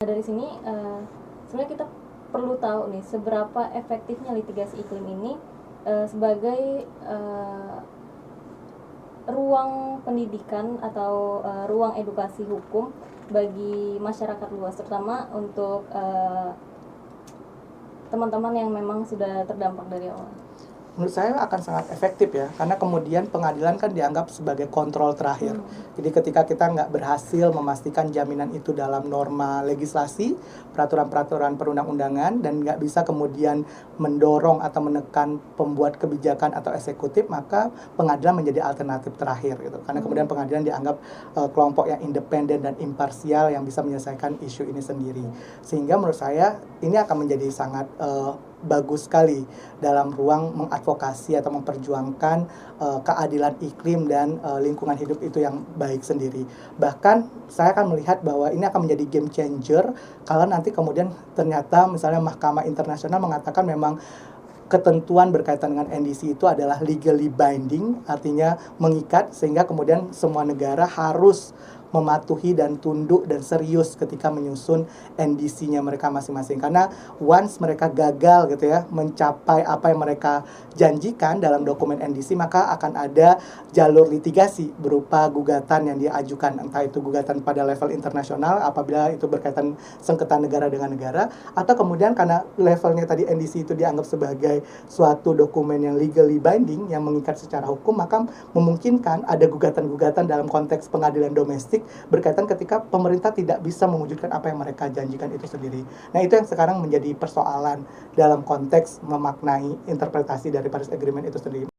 Dari sini sebenarnya kita perlu tahu nih seberapa efektifnya litigasi iklim ini sebagai ruang pendidikan atau ruang edukasi hukum bagi masyarakat luas, terutama untuk teman-teman yang memang sudah terdampak dari awal. Menurut saya akan sangat efektif ya, karena kemudian pengadilan kan dianggap sebagai kontrol terakhir. Jadi ketika kita nggak berhasil memastikan jaminan itu dalam norma legislasi, peraturan-peraturan perundang-undangan, dan nggak bisa kemudian mendorong atau menekan pembuat kebijakan atau eksekutif, maka pengadilan menjadi alternatif terakhir gitu. Karena kemudian pengadilan dianggap kelompok yang independen dan imparsial yang bisa menyelesaikan isu ini sendiri. Sehingga menurut saya ini akan menjadi sangat bagus sekali dalam ruang mengadvokasi atau memperjuangkan keadilan iklim dan lingkungan hidup itu yang baik sendiri. Bahkan saya akan melihat bahwa ini akan menjadi game changer kalau nanti kemudian ternyata misalnya Mahkamah Internasional mengatakan memang ketentuan berkaitan dengan NDC itu adalah legally binding, artinya mengikat, sehingga kemudian semua negara harus mematuhi dan tunduk dan serius ketika menyusun NDC-nya mereka masing-masing. Karena once mereka gagal gitu ya mencapai apa yang mereka janjikan dalam dokumen NDC, maka akan ada jalur litigasi berupa gugatan yang diajukan, entah itu gugatan pada level internasional apabila itu berkaitan sengketa negara dengan negara, atau kemudian karena levelnya tadi NDC itu dianggap sebagai suatu dokumen yang legally binding yang mengikat secara hukum, maka memungkinkan ada gugatan-gugatan dalam konteks pengadilan domestik berkaitan ketika pemerintah tidak bisa mewujudkan apa yang mereka janjikan itu sendiri. Nah, itu yang sekarang menjadi persoalan dalam konteks memaknai interpretasi dari Paris Agreement itu sendiri.